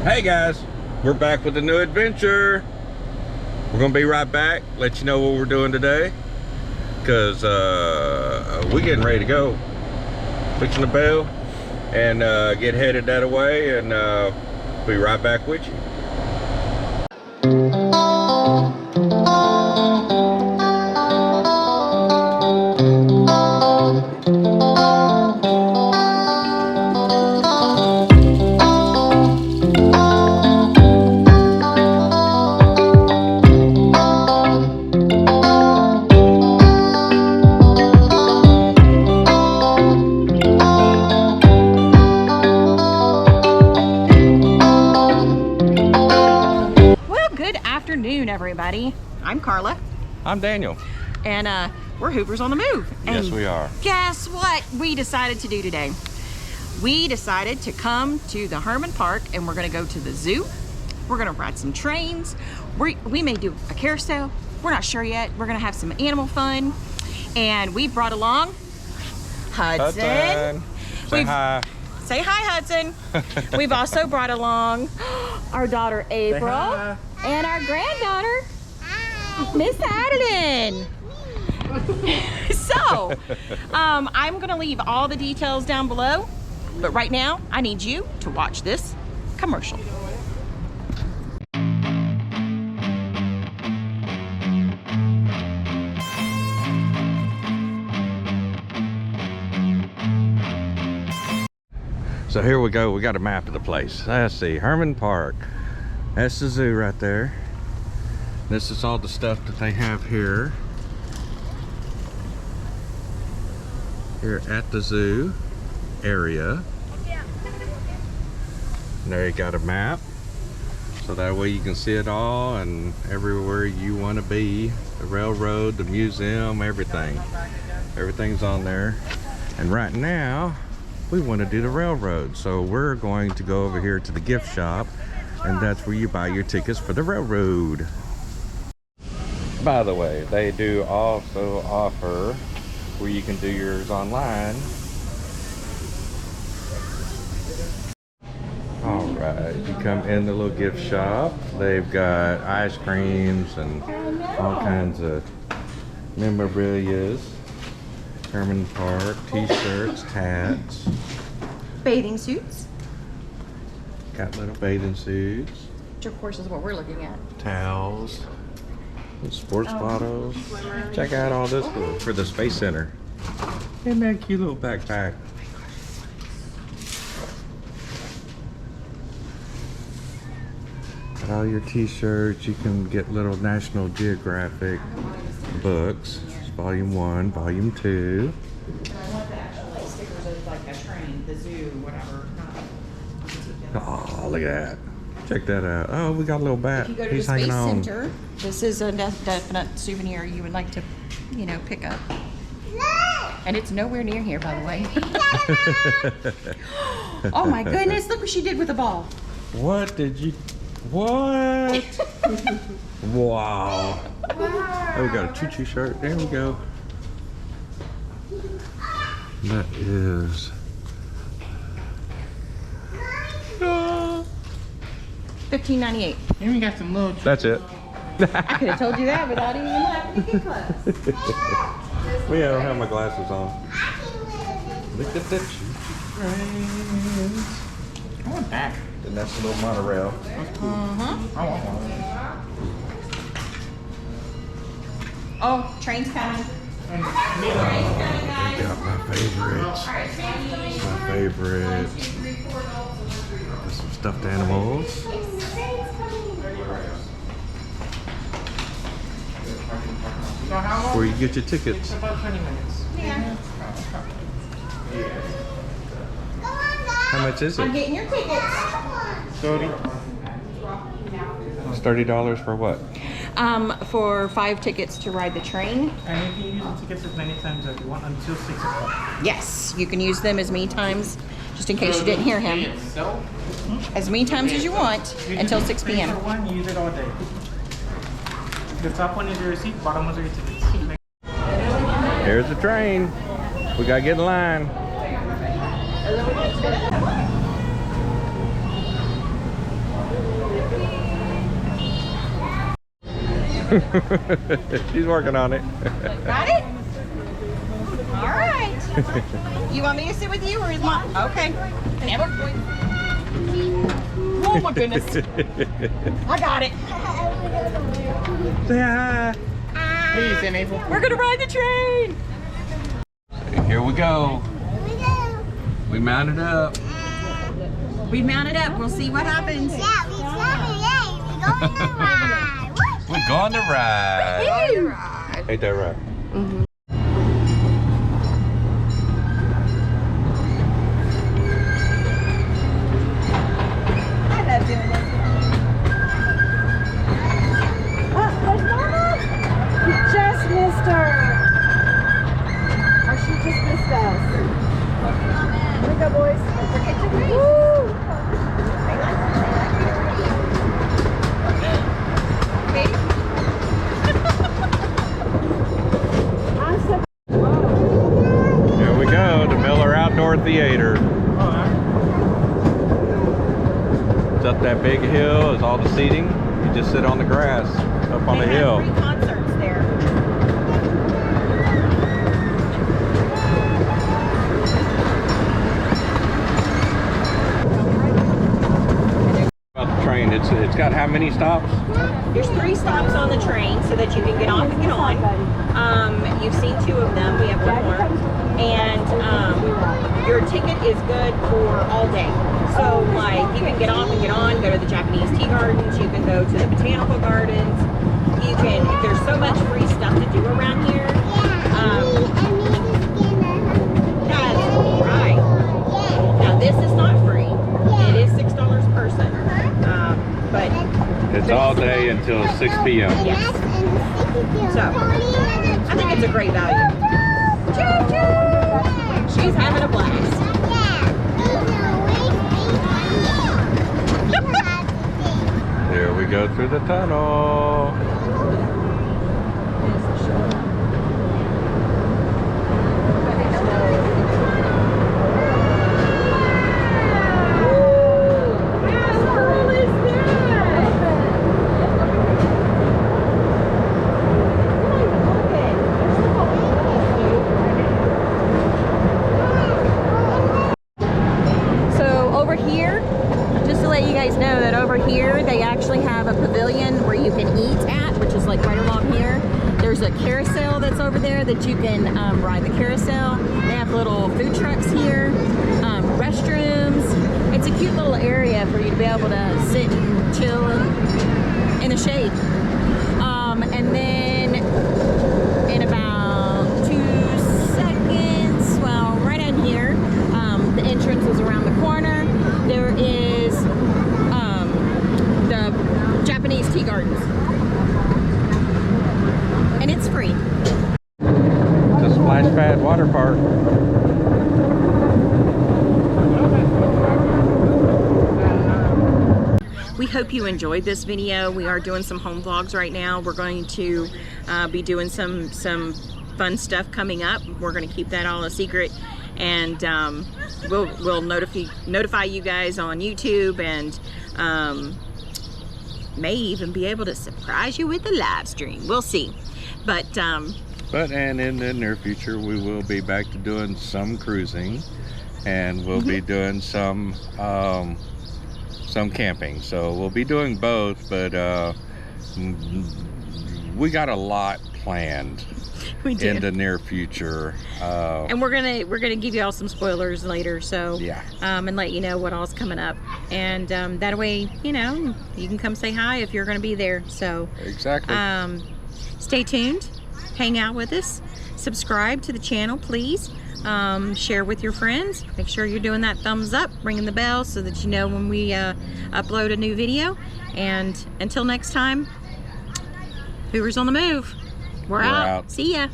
Hey guys, we're back with a new adventure. We're gonna be right back, let you know what we're doing today, because we're getting ready to go. Fixing the bell and get headed that way, and be right back with you. Everybody, I'm Carla. I'm Daniel. And we're Hoovers on the move. And yes, we are. Guess what we decided to do today? We decided to come to the Herman Park, and we're gonna go to the zoo. We're gonna ride some trains. We may do a carousel. We're not sure yet. We're gonna have some animal fun. And we brought along Hudson. Say hi. Say hi, Hudson. We've also brought along our daughter April and our granddaughter Miss Adeline. So I'm gonna leave all the details down below, but right now I need you to watch this commercial. So here we go, we got a map of the place. Let's see, Herman Park. That's the zoo right there. This is all the stuff that they have here. Here at the zoo area. And there you got a map. So that way you can see it all and everywhere you want to be. The railroad, the museum, everything. Everything's on there. And right now, we want to do the railroad. So we're going to go over here to the gift shop, and that's where you buy your tickets for the railroad. By the way, they do also offer where you can do yours online. All right, you come in the little gift shop. They've got ice creams and all kinds of memorabilia. Herman Park, t-shirts, hats. Bathing suits. Got little bathing suits. Which of course is what we're looking at. Towels. Sports bottles. Check out all this for the Space Center. Isn't that a cute little backpack? Got all your t-shirts. You can get little National Geographic books. Volume 1, Volume 2. I want the actual stickers of like a train, the zoo, whatever. Oh, look at that. Check that out. Oh, we got a little bat. If you go to He's the hanging Space on. Center, this is a definite souvenir you would like to, you know, pick up. And it's nowhere near here, by the way. Oh my goodness, look what she did with the ball. What did you... What? Wow. Oh, we got a choo-choo shirt. There we go. That is... $15.98. And we got some little... That's it. I could have told you that without even having to get close. We don't have my glasses on. Look at that choo-choo train. I want that. And that's a little monorail. I want one. Oh, train's coming. Got my favorites. My favorite. Got some stuffed animals. So how long? Where you get your tickets. About 20 minutes. Yeah. How much is I'm it? getting your tickets. 30. It's $30 for what? For 5 tickets to ride the train. And you can use the tickets as many times as you want until 6 o'clock. Yes, you can use them as many times, just in case you didn't hear him. As many times as you want until 6 p.m. For one, use it all day. The top one is your receipt, bottom ones are your tickets. Here's the train. We gotta get in line. She's working on it. Got it? All right. You want me to sit with you or is mom? Okay. Oh my goodness. I got it. Say hi. Please, enable. We're gonna ride the train. Here we go. We mounted up. We mounted up. We'll see what happens. We're going to ride. Ain't that right? Mm-hmm. I love doing this. There's Mama! You just missed her! Or she just missed us. Here we go, boys. Don't forget to breathe. Woo! Here we go, the Miller Outdoor Theater. It's up that big hill, is all the seating. You just sit on the grass up on the hill. They have 3 concerts there. About the train, it's got how many stops? There's 3 stops on the train so that you can get off and get on. You've seen 2 of them. We have 1 more. And your ticket is good for all day. So like you can get off and get on, go to the Japanese tea gardens, you can go to the botanical gardens. You can, there's so much free stuff to do around here. That's right. Now this is not free. It is $6 a person. But It's all day until 6 p.m. yes. So I think it's a great value. Choo-choo! She's having a blast. Here we go through the tunnel. Know that over here they actually have a pavilion where you can eat at, which is like right along here. There's a carousel that's over there that you can ride the carousel. They have little food trucks here, restrooms. It's a cute little area for you to be able to sit and chill in the shade. And then in about 2 seconds, well, right in here, the entrance is around the corner. There is the Japanese tea gardens, and it's free. It's a splash pad water park. We hope you enjoyed this video. We are doing some home vlogs right now. We're going to be doing some fun stuff coming up. We're going to keep that all a secret, and we'll notify you guys on YouTube, and may even be able to surprise you with a live stream. We'll see. But and in the near future we will be back to doing some cruising, and we'll be doing some camping. So we'll be doing both, but we got a lot planned. we do. In the near future, and we're gonna give you all some spoilers later, so yeah, and let you know what all's coming up, and that way, you know, you can come say hi if you're gonna be there. So exactly. Stay tuned, hang out with us, subscribe to the channel, please. Share with your friends. Make sure you're doing that thumbs up, ringing the bell so that you know when we upload a new video. And until next time, Hoovers on the move. We're out. See ya.